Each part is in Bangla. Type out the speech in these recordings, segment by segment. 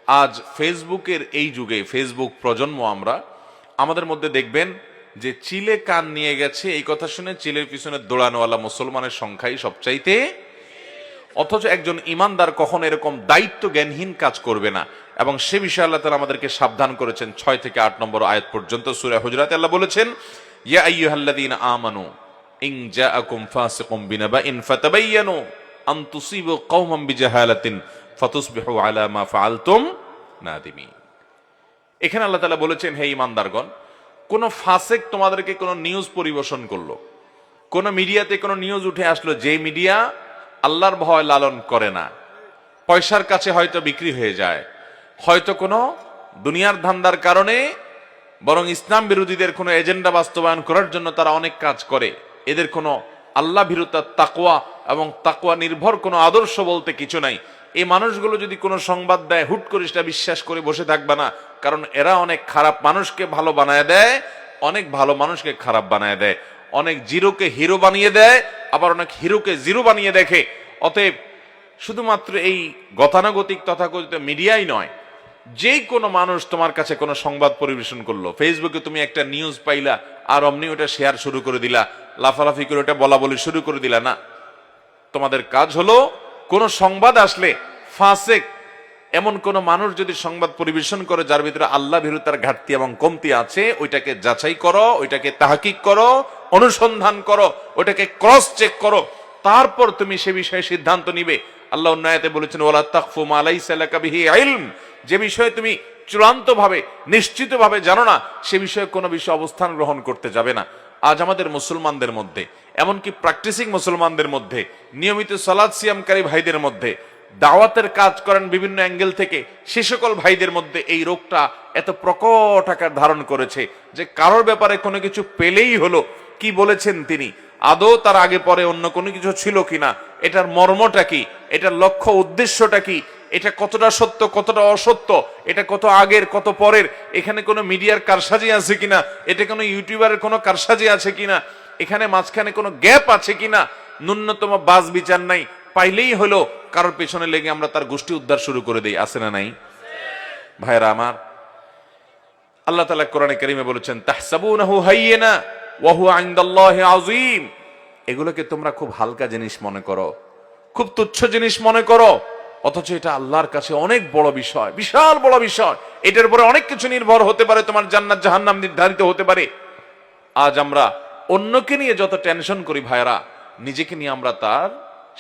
আজ ফেসবুকের এই যুগে, ফেসবুক প্রজন্ম আমরা, আমাদের মধ্যে দেখবেন যে চিলে কান নিয়ে গেছে এই কথা শুনে চিলের পিছনে দৌড়ানোওয়ালা মুসলমানের সংখ্যাই সবচাইতে। অথচ একজন ইমানদার কখনো এরকম দায়িত্ব জ্ঞানহীন কাজ করবে না, এবং সে বিষয়ে আল্লাহ তাআলা আমাদেরকে সাবধান করেছেন। 6 থেকে 8 নম্বর আয়াত পর্যন্ত সূরা হুজুরাতে আল্লাহ বলেছেন, ইয়া আইয়ুহাল্লাযীনা আমানু ইন জাআকুম ফাসিকুম বিনাবাইন ফাতাবায়ানু আন তুসিবু কওমান বিজাহালাতিন ফাতুসবিহু আলা মা ফাআলতুম নাদিমিন। এখানে আল্লাহ তাআলা বলেছেন, হে ইমানদারগণ, কোন ফাসিক তোমাদেরকে কোন নিউজ পরিবেশন করলো, কোন মিডিয়াতে কোন নিউজ উঠে আসলো, যে মিডিয়া আল্লাহর ভয় লালন করে না, পয়সার কাছে হয়তো বিক্রি হয়ে যায়, হয়তো কোনো দুনিয়ার ধান্দার কারণে, বরং ইসলাম বিরোধীদের কোনো এজেন্ডা বাস্তবায়ন করার জন্য তারা অনেক কাজ করে, এদের কোনো আল্লাহ ভীরুতা, তাকওয়া এবং তাকওয়া নির্ভর কোনো আদর্শ বলতে কিছু নাই। এই মানুষগুলো যদি কোনো সংবাদ দেয়, হুট করে সেটা বিশ্বাস করে বসে থাকবে না, কারণ এরা অনেক খারাপ মানুষকে ভালো বানায় দেয়, অনেক ভালো মানুষকে খারাপ বানায় দেয়, অনেক জিরোকে হিরো বানিয়ে দেয়, আবার অনেক হিরোকে জিরো বানিয়ে দেখে। অতএব শুধুমাত্র এই গতানুগতিক তথাকথিত মিডিয়াই নয়, যে কোনো মানুষ তোমার কাছে কোনো সংবাদ পরিবেশন করলো, ফেসবুকে তুমি একটা নিউজ পাইলা আর অমনি ওটা শেয়ার শুরু করে দিলা, লাফালাফি করে ওটা বলা বলি শুরু করে দিলা, না। তোমাদের কাজ হলো কোন সংবাদ আসলে ফাসিক এমন কোন মানুষ যদি সংবাদ পরিবেশন করে যার ভিতরে আল্লাহ ভীরুতার ঘাটতি এবং কমতি আছে, ওইটাকে যাচাই করো, ওইটাকে তাহকিক করো, অনুসন্ধান করো, ওটাকে ক্রস চেক করো, তারপর তুমি সে বিষয়ে সিদ্ধান্ত নিবে। আল্লাহ অন্য আয়াতে বলেছেন, ওয়ালা তাকফু মা লাইসা লাকা বিহি ইলম, যে বিষয়ে তুমি চূড়ান্তভাবে নিশ্চিতভাবে জানো না, সে বিষয়ে কোনো বিষয়ে অবস্থান গ্রহণ করতে যাবে না। আজ আমাদের মুসলমানদের মধ্যে, এমনকি প্র্যাকটিসিং মুসলমানদের মধ্যে, নিয়মিত সালাত সিয়ামকারী ভাইদের মধ্যে, দাওয়াতের কাজ করেন বিভিন্ন অ্যাঙ্গেল থেকে, সে সকল ভাইদের মধ্যে এই রোগটা এত প্রকট আকার ধারণ করেছে যে কারোর ব্যাপারে কোনো কিছু পেলেই হলো, কি বলেছেন তিনি, আদৌ তার আগে পরে অন্য কোনো কিছু ছিল কিনা, এটার মর্মটা কি, এটার লক্ষ্য উদ্দেশ্যটা কি, এটা কতটা সত্য কতটা অসত্য, এটা কত আগের কত পরের, এখানে কোনো মিডিয়ার কারসাজি আছে কিনা, এটা কোনো ইউটিউবারের কোনো কারসাজি আছে কিনা, এখানে মাঝখানে কোনো গ্যাপ আছে কিনা, ন্যূনতম বাজ বিচার নাই, পাইলেই হলো কারোর পেছনে লেগে আমরা তার গোষ্ঠী উদ্ধার শুরু করে দেই। আছে না নাই? ভাইরা আমার, আল্লাহ তাআলা কোরআনে কারীমে বলেছেন, তাহসাবুনাহু হাইয়িনা ওয়া হুয়া ইনদাল্লাহি আযীম, এগুলোকে তোমরা খুব হালকা জিনিস মনে করো, খুব তুচ্ছ জিনিস মনে করো, অথচ এটা আল্লাহর কাছে অনেক বড় বিষয়, বিশাল বড় বিষয়, এটার উপরে অনেক কিছু নির্ভর হতে পারে, তোমার জান্নাত জাহান্নাম নির্ধারিত হতে পারে। আজ আমরা অন্যকে নিয়ে যত টেনশন করি ভাইরা, নিজেকে নিয়ে আমরা তার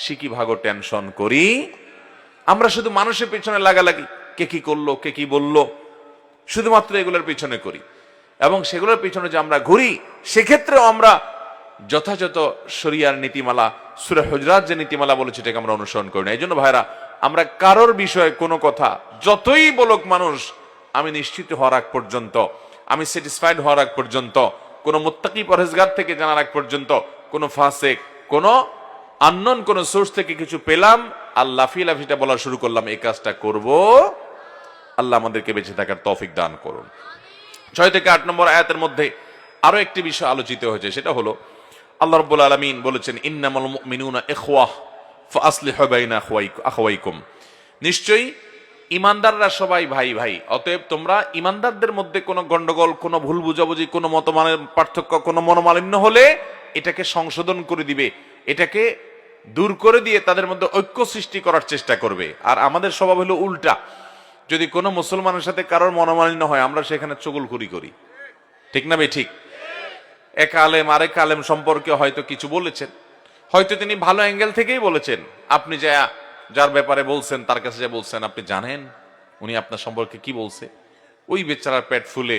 সিকি ভাগও টেনশন করি। আমরা শুধু মানুষের পিছনে লাগালাগি, কে কি করলো, কে কি বললো, শুধুমাত্র এগুলোর পিছনে করি, এবং সেগুলোর পিছনে যে আমরা ঘুরি, সেক্ষেত্রেও আমরা যথাযথ শরিয়ার নীতিমালা, সূরা হুজুরাত যে নীতিমালা বলেছে এটাকে আমরা অনুসরণ করি না। এই জন্য ভাইরা, আমরা কারোর বিষয়ে কোনো কথা যতই বলুক মানুষ, আমি নিশ্চিত হওয়ার আগ পর্যন্ত, আমি স্যাটিসফাইড হওয়ার আগ পর্যন্ত, কোন মুত্তাকি পরহেজগার থেকে জানার আগ পর্যন্ত, কোন ফাসিক, কোন আননোন কোন সোর্স থেকে কিছু পেলাম আর লাফিটা বলা শুরু করলাম, এই কাজটা করব। আল্লাহ আমাদেরকে বেঁচে থাকার তৌফিক দান করুন। 6 থেকে 8 নম্বর আয়াতের মধ্যে আরো একটি বিষয় আলোচিত হয়েছে, সেটা হলো আল্লাহ রাব্বুল আলামিন বলেছেন, ইন্নামাল মুমিনুনা ইখওয়াহ ফাআসলিহু বাইনা আখওয়াইকুম, নিশ্চয়ই ইমানদাররা সবাই ভাই ভাই, অতএব তোমরা ইমানদারদের মধ্যে কোনো গন্ডগোল, কোনো ভুল বুঝাবুঝি, কোনো মতমানের পার্থক্য, কোনো মনোমালিন্য হলে এটাকে সংশোধন করে দিবে, এটাকে দূর করে দিয়ে তাদের মধ্যে ঐক্য সৃষ্টি করার চেষ্টা করবে। আর আমাদের স্বভাব হলো উল্টা, যদি কোনো মুসলমানের সাথে কারোর মনোমালিন্য হয়, আমরা সেখানে চুগলখড়ি করি, ঠিক না ভাই? ঠিক। এক আলেম আরেক আলেম সম্পর্কে হয়তো কিছু বলেছেন, হয়তো তিনি ভালো অ্যাঙ্গেল থেকেই বলেছেন, আপনি যার ব্যাপারে বলছেন তার কাছে যা বলছেন, আপনি জানেন উনি আপনার সম্পর্কে কি বলছে? ওই বেচারার পেট ফুলে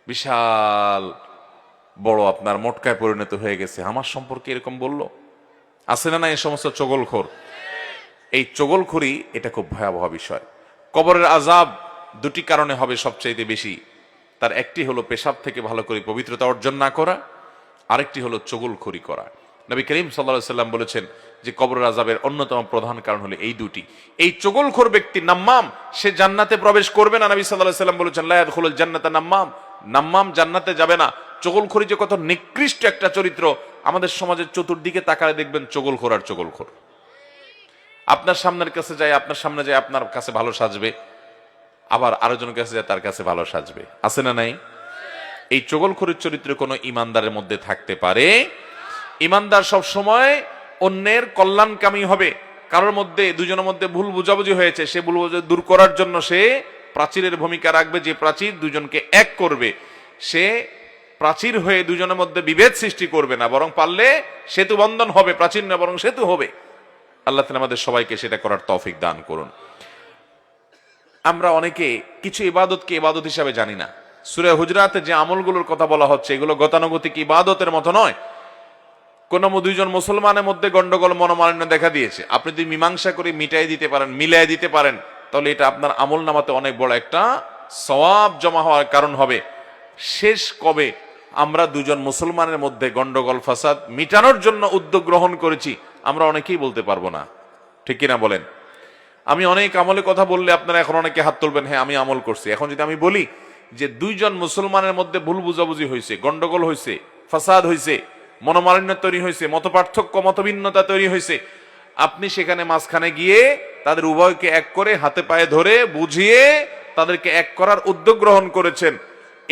বিশাল বড় আপনার মোটকায় পরিণত হয়ে গেছে, আমার সম্পর্কে এরকম বলল। আছে না না এই সমস্ত চগলখোর? এই চগলখড়ি এটা খুব ভয়াবহ বিষয়। কবরের আযাব দুটি কারণে হবে সবচাইতে বেশি, তার একটি হলো পেশাব থেকে ভালো করে পবিত্রতা অর্জন না করা, আরেকটি হলো চগলখড়ি করা। নবী করিম সাল্লাল্লাহু আলাইহি সাল্লাম বলেছেন যে কবরের আযাবের অন্যতম প্রধান কারণ হলো এই দুটি। এই চগলখোর ব্যক্তি নাম্মাম, সে জান্নাতে প্রবেশ করবে না। নবী সাল্লাল্লাহু আলাইহি সাল্লাম বলেছেন, লা ইয়াদখুলুল জান্নাতা নাম্মাম, নাম্মাম জান্নাতে যাবে না। চগলখড়ি যে কত নিকৃষ্ট একটা চরিত্র, আমাদের সমাজের চতুর্দিকে তাকালে দেখবেন চগলখোর আর চগলখোর। আপনার সামনের কাছে যায়, আপনার সামনে যায় আপনার কাছে ভালো সাজবে, আবার আরেকজনের কাছে যায় তার কাছে ভালো সাজবে, আছে না নাই? এই চগলখড়ির চরিত্র কোনো ইমানদারের মধ্যে থাকতে পারে? ইমানদার সব সময় অন্যের কল্যাণকামী হবে। কারোর মধ্যে, দুজনের মধ্যে ভুল বুঝাবুঝি হয়েছে, সে ভুল বুঝাবুঝি দূর করার জন্য সে প্রাচীরের ভূমিকা রাখবে, যে প্রাচীর দুজনকে এক করবে। সে প্রাচীর হয়ে দুজনের মধ্যে বিভেদ সৃষ্টি করবে না, বরং পারলে সেতু বন্ধন হবে, প্রাচীর না বরং সেতু হবে। আল্লাহ তাআলা আমাদের সবাইকে সেটা করার তৌফিক দান করুন। আমরা অনেকে কিছু ইবাদতকে ইবাদত হিসাবে জানি না। সূরা হুজরাতে যে আমলগুলোর কথা বলা হচ্ছে এগুলো গতানুগতিক ইবাদতের মতো নয়। কোন দুইজন মুসলমানের মধ্যে গন্ডগোল, মনোমালিন্য দেখা দিয়েছে, আপনি যদি মীমাংসা করে মিটাই দিতে পারেন, মিলাই দিতে পারেন, তাহলে এটা আপনার আমল নামাতে অনেক বড় একটা সওয়াব জমা হওয়ার কারণ হবে। শেষ কবে আমরা দুজন মুসলমানের মধ্যে গন্ডগোল ফাসাদ মিটানোর জন্য উদ্যোগ গ্রহণ করেছি আমরা অনেকেই বলতে পারবো না, ঠিক কিনা বলেন? আমি অনেক আমলের কথা বললে আপনারা এখন অনেকে হাত তুলবেন, হ্যাঁ আমি আমল করছি। এখন যদি আমি বলি যে দুইজন মুসলমানের মধ্যে ভুল বুঝাবুঝি হয়েছে, গন্ডগোল হয়েছে, ফাসাদ হয়েছে, মনোমালিন্য তৈরি হয়েছে, মতপার্থক্য, মতভিন্নতা তৈরি হয়েছে, আপনি সেখানে মাঝখানে গিয়ে তাদের উভয়কে এক করে হাতে পায়ে ধরে বুঝিয়ে তাদেরকে এক করার উদ্যোগ গ্রহণ করেছেন।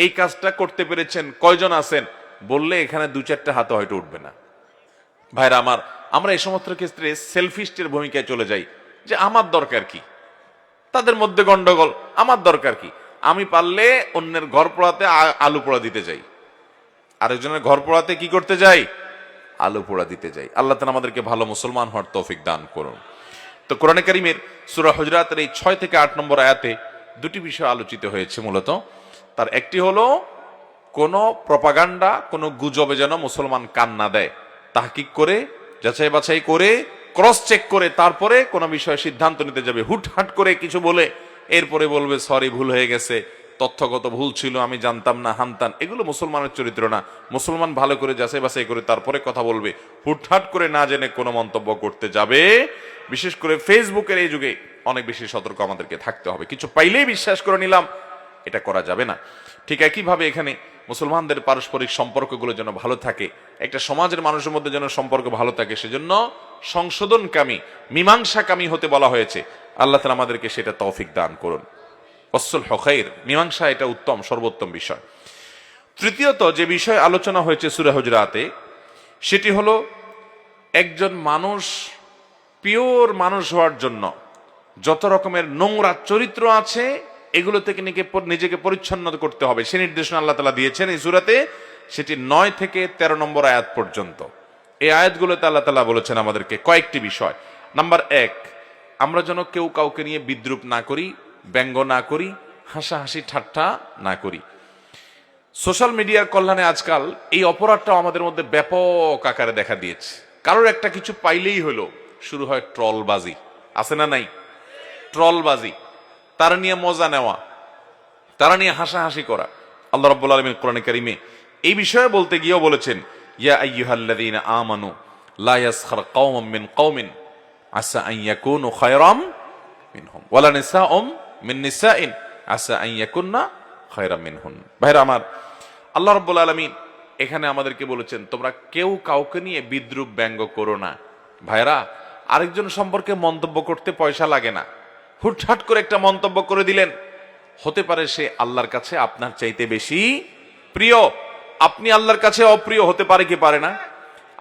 এই কাজটা করতে পেরেছেন, কয়জন আছেন বললে এখানে দু চারটা হাতে হয়তো উঠবে না। ভাইরা আমার, আমরা এই সমস্ত ক্ষেত্রে সেলফিস্টের ভূমিকায় চলে যাই যে আমার দরকার কি, তাদের মধ্যে গন্ডগোল, আমার দরকার কি, আমি পারলে অন্যের ঘর পোড়াতে আলু পোড়া দিতে যাই, আরেকজনের ঘর পোড়াতে কি করতে যাই, আলু পোড়া দিতে যাই। আল্লাহ তাআলা আমাদেরকে ভালো মুসলমান হওয়ার তৌফিক দান করুন। তো কোরআনে কারীমের সূরা হুজরাতের এই 6 থেকে 8 নম্বর আয়াতে দুটি বিষয় আলোচিত হয়েছে মূলত। তার একটি হলো কোন প্রপাগান্ডা, কোন গুজবে যেন মুসলমান কান না দেয়, তাহকিক করে, যাচাই বাছাই করে, ক্রস চেক করে তারপরে কোন বিষয়ে সিদ্ধান্ত নিতে যাবে। হুটহাট করে কিছু বলে এরপরে বলবে সরি, ভুল হয়ে গেছে, তথ্যগত ভুল ছিল, আমি জানতাম না, হানতান, এগুলো মুসলমানের চরিত্র না। মুসলমান ভালো করে যাচাই বাছাই করে তারপরে কথা বলবে। হুটহাট করে না জেনে কোনো মন্তব্য করতে যাবে, বিশেষ করে ফেসবুকের এই যুগে অনেক বেশি সতর্ক আমাদেরকে থাকতে হবে। কিছু পাইলেই বিশ্বাস করে নিলাম, এটা করা যাবে না। ঠিক একইভাবে এখানে মুসলমানদের পারস্পরিক সম্পর্কগুলো যেন ভালো থাকে, একটা সমাজের মানুষের মধ্যে যেন সম্পর্ক ভালো থাকে, সেজন্য সংশোধনকামী, মীমাংসাকামী হতে বলা হয়েছে। আল্লাহ তাআলা আমাদেরকে সেটা তৌফিক দান করুন। ওয়াসসুলহু খায়র, মীমাংসা এটা উত্তম, সর্বোত্তম বিষয়। তৃতীয়ত যে বিষয় আলোচনা হয়েছে সূরা হুজরাতে, সেটি হলো একজন মানুষ পিওর মানুষ হওয়ার জন্য যত রকমের নোংরা চরিত্র আছে এগুলো থেকে নিজেকে পরিচ্ছন্ন করতে হবে, সে নির্দেশনা আল্লাহ তাআলা দিয়েছেন এই সূরাতে। সেটি 9 থেকে 13 নম্বর আয়াত পর্যন্ত। এই আয়াতগুলোতে আল্লাহ তাআলা বলেছেন আমাদেরকে কয়েকটি বিষয়। নাম্বার 1, আমরা যেন কেউ কাউকে নিয়ে বিদ্রুপ না করি, ব্যঙ্গ না করি, হাসাহাসি ঠাট্টা না করি। সোশ্যাল মিডিয়ার কল্যাণে আজকাল এই অপরাধটাও আমাদের মধ্যে ব্যাপক আকারে দেখা দিয়েছে। কারোর একটা কিছু পাইলেই হলো শুরু হয় ট্রলবাজি, আছে না নাই? ট্রলবাজি, তারা নিয়ে মজা নেওয়া, তারা নিয়ে হাসাহাসি করা। আল্লাহ রাব্বুল আলামিন কোরআনে কারীমে এই বিষয়ে বলতে গিয়েও বলেছেন, ইয়া আইয়ুহাল্লাযীনা আমানু লা ইয়াসখার কওমুম মিন কওমিন আসা আন ইয়াকুনু খায়রাম মিনহুম ওয়ালা নিসাউম মিন নিসাইন আসা আন ইয়াকুননা খায়রাম মিনহুন। ভাইরা আমার, আল্লাহ রাব্বুল আলামিন এখানে আমাদেরকে বলেছেন তোমরা কেউ কাউকে নিয়ে বিদ্রূপ ব্যঙ্গ করো না। ভাইরা, আরেকজন সম্পর্কে মন্তব্য করতে পয়সা লাগে না। হুটহাট করে একটা মন্তব্য করে দিলেন, হতে পারে সে আল্লাহর কাছে আপনার চাইতে বেশি প্রিয়, আপনি আল্লাহর কাছে অপ্রিয়, হতে পারে কি পারে না?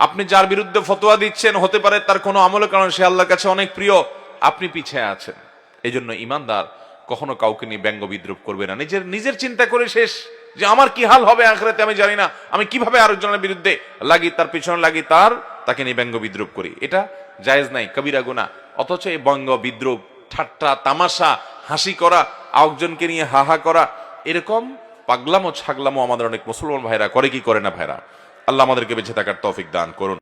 আপনি যার বিরুদ্ধে ফতোয়া দিচ্ছেন হতে পারে তার কোনো আমলের কারণে সে আল্লাহর কাছে অনেক প্রিয়, আপনি পিছিয়ে আছেন। এই জন্য ইমানদার কখনো কাউকে নিয়ে ব্যঙ্গ বিদ্রুপ করবে না। নিজের চিন্তা করে শেষ, যে আমার কি হাল হবে আখিরাতে আমি জানি না, আমি কিভাবে আরেকজনের বিরুদ্ধে লাগি, তার পিছনে লাগি, তাকে নিয়ে ব্যঙ্গ বিদ্রুপ করি, এটা জায়েজ নাই, কবিরা গুনাহ। অথচ এই ব্যঙ্গ বিদ্রুপ, ঠাট্টা তামাশা, হাসি করা, আরেকজনকে নিয়ে হাহা করা, এরকম পাগলামো ছাগলামো আমাদের অনেক মুসলমান ভাইরা করে কি করে না? ভাইরা, আল্লাহ আমাদেরকে বেঁচে থাকার তৌফিক দান করুন।